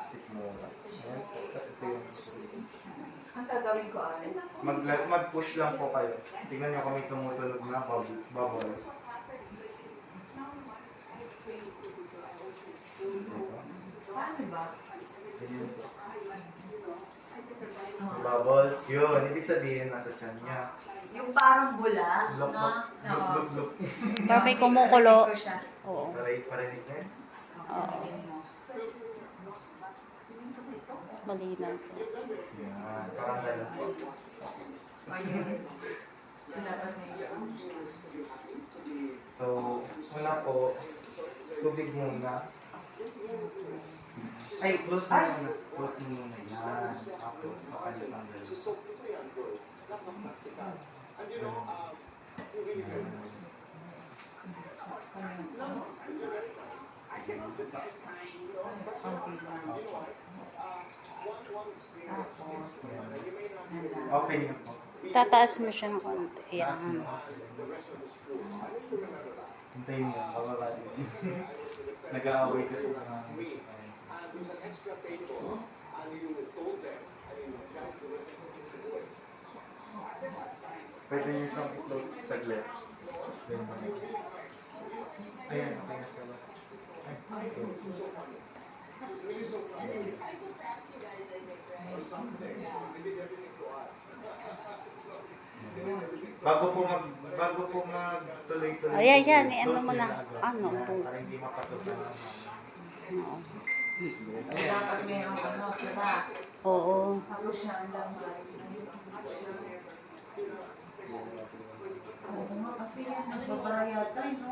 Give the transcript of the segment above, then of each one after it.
plastic muna. Ayan. Ito yung... Ang gagawin ko ay? Mag-push lang po kayo. Tingnan nyo kung may tumutunog na bubbles. Paano ba? Bubbles. Yun. Ibig sabihin, nasa tiyan niya. Yung parang bula, Look, no? look, look, look. Parang may kumukulo. Narinig ko siya. Oo. Parinig niya. Oo. Malinaw po. Yan. Parang gano'n po. Ayun. Dapat na yun. So, una po, tubig muna. Ay, close mo muna. Close mo muna. Yan. Tapos, makalit ang gano'n. Okay na po. Tataas mo siya ng konti. Yan. Hintayin mo. Bababa din. Nag-aaway kasi sa mga... Pwede nyo isang i-close saglit. Ayan, okay na pala. Bago po magtuloy-tuloy. Ayan, yan. Ano close mo na. nyo agad. Ano, Yan, close. para hindi mapasukan ng... Oo. So, dapat mayroong ano, diba? Oo. Ako siya ang lamay. Oo nga, kasi yan, nagbabara yata, no?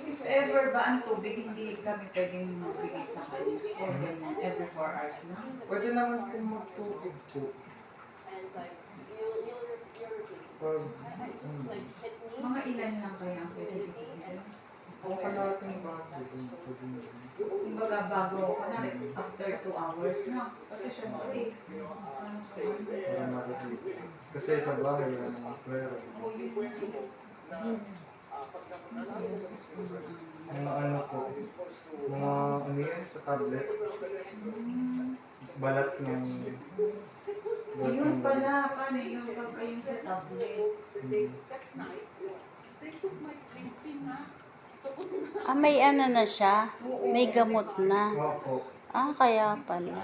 If ever ba ang tubig, hindi kami pwedeng magbigay sa kanya. Or ganyan, every 4 hours na. Pwede naman po magtubig po. Pag... Mga ilan lang kaya ang pwede bigyan? Kung kalating bago, pwede nyo. Kumbaga bago, kunwari, after 2 hours na. Kasi syempre, Wala makikita. Kasi sa bahay, wala namang swero. Mga ano po, mga ano yan sa tablet. Balat ng... yun pala, paano yung pagka yung sa tablet? Ah, may ano na siya? May gamot na. Opo. Ah, kaya pala.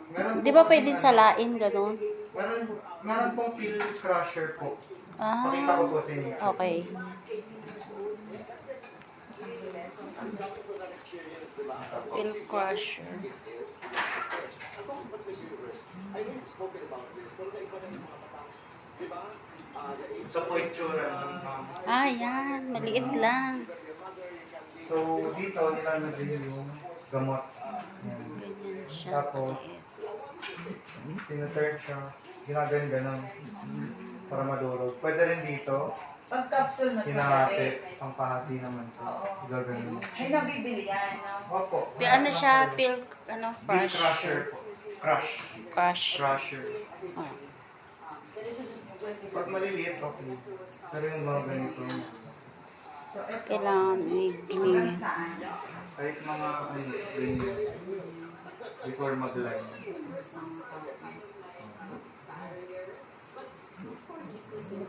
Meron Di ba pwede salain, ganun? Meron pong pill crusher po. Pakita ko Ah, po sa inyo. okay. Pill crusher. Ito po itsura ng Ah, yan. Maliit lang. So, dito nilalagay yung gamot. Yan. Ganyan siya. Tapos, tinaturn siya. Ginaganon ganon para madurog. Pwede rin dito, Pag capsule, mas hinahati. masakit. Ang pahati naman po. Gaganon. Ay, nabibili yan. No? Opo. Ano siya? Pill, ano, Pill crush? crusher po. Crush. Crush. Crusher. Oh. Pag maliliit, okay. Pero yung mga ganito, So, ito, Kailangan hanggang saan? kahit mga ano, ganyan. Before mag-line.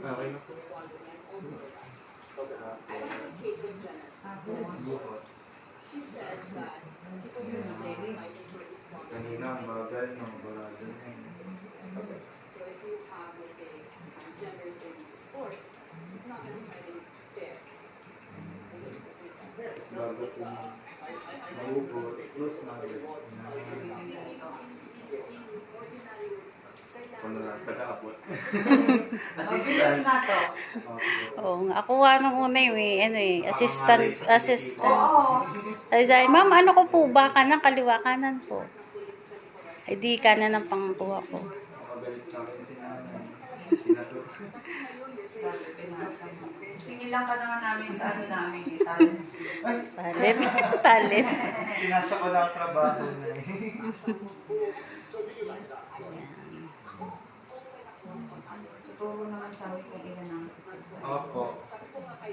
Okay na po. Buhos. Kanina ang bagal, ang barado na yun. Bago po mahugot, close na ulit. Ano lang, pag-aabot. Mabilis na to. Okay. Oo nga. Ako nung una assistant. Oo. Sabi, ma'am, ano ko po ba? Kanan, kaliwa, kanan po. Ay, di kanan ang pangkuha ko. Makagalit sa akin si nanay. Sinaso. Singilan ka naman namin sa ano namin. Talent. Talent. Talent. Pinasa ko lang ang trabaho na eh. Tuturo naman sa amin kung ilan ang Opo.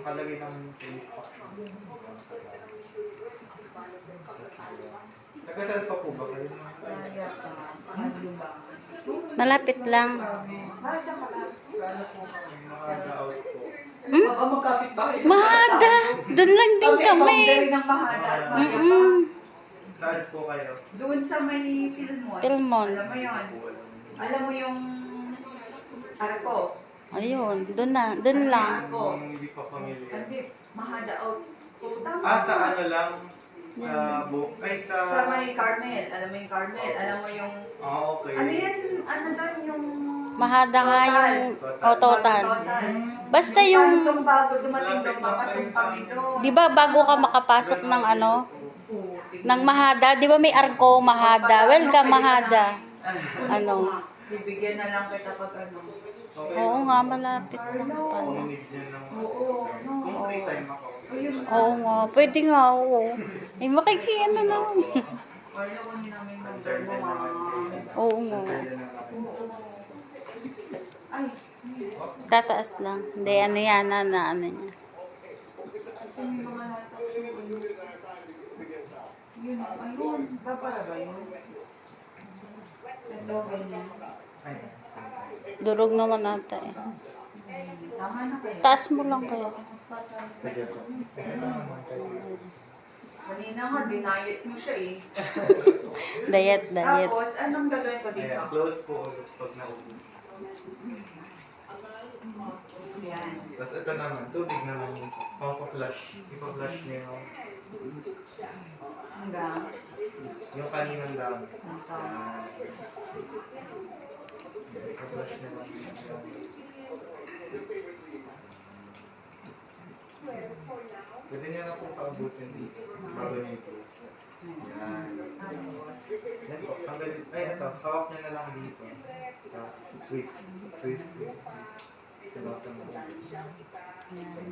Kalagay ng Facebook. Nagkasal pa po ba kayo? kaya ka. Ano ba? Malapit lang. Ay, saan ka ba? Kano po kami? Nakaka-out po. Baka magkapit bahay. Mahada. Doon lang din kami. Boundary ng Mahada at Mahada pa. Mm-mm. Saan po kayo? Doon sa may Philmon. Philmon. Alam mo yun. Alam mo yung Arco. Ayun, doon na. Doon lang. Arco. Hindi pa familiar. Hindi, Mahada out. Tama. Sa ano lang? Sa book? Ay, sa... Sa may Carmel. Alam mo yung Carmel. Alam mo yung... Okay. Ano yan? Ano doon yung... Mahada nga yung total. Total. Basta yung, Itong bago dumating doon, papasok kami doon. di ba bago ka makapasok ng ano, ng Mahada, di ba may Arco Mahada? Welcome Mahada. Ano? Bibigyan na lang kita pag ano. Okay. Oo nga, malapit lang pala. Need yan ng... Oo. Kung free time ako. Ayun. Oo nga, pwede nga, oo. Ay, makikiano naman. Kaya ko ni namin number mo, mama. Oo nga. Ay, Tataas lang. Hindi, ano yan, ano niya. kasi may mga lahat yun, ayun. Para ba yun? Ito, ganyan. Ay. Durog naman ata eh. Tama na kaya? Taas mo lang kaya. Sige po. Kanina nga, dinayet mo siya eh. Diet. Tapos, anong gagawin ko dito? Ayan, close po ulit pag naubos. Yan. Tapos ito naman, tubig naman yung pang-flush. Ipa-flush niyo Hanggang. yung kaninang lang. Ito. Ipa-flush niyo lang. Pwede niyo na po paabutin dito. Bago niyo i-close. Yan. Yan po. Ay, ito. Hawak niyo na lang dito. Tapos, twist. Sinota mo.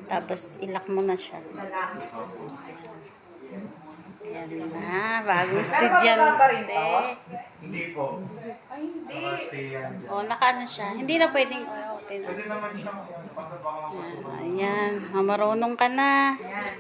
Tapos ilak mo na siya. Lalaki. Yan na, bagong Pero pa rin estudyante. to? Hindi po. Ay, hindi. Nakastay yan dyan. O, nakaano siya. Hindi na pwedeng, okay na. Pwede naman siyang baka mapasukan. Ayan, marunong ka na. Yan.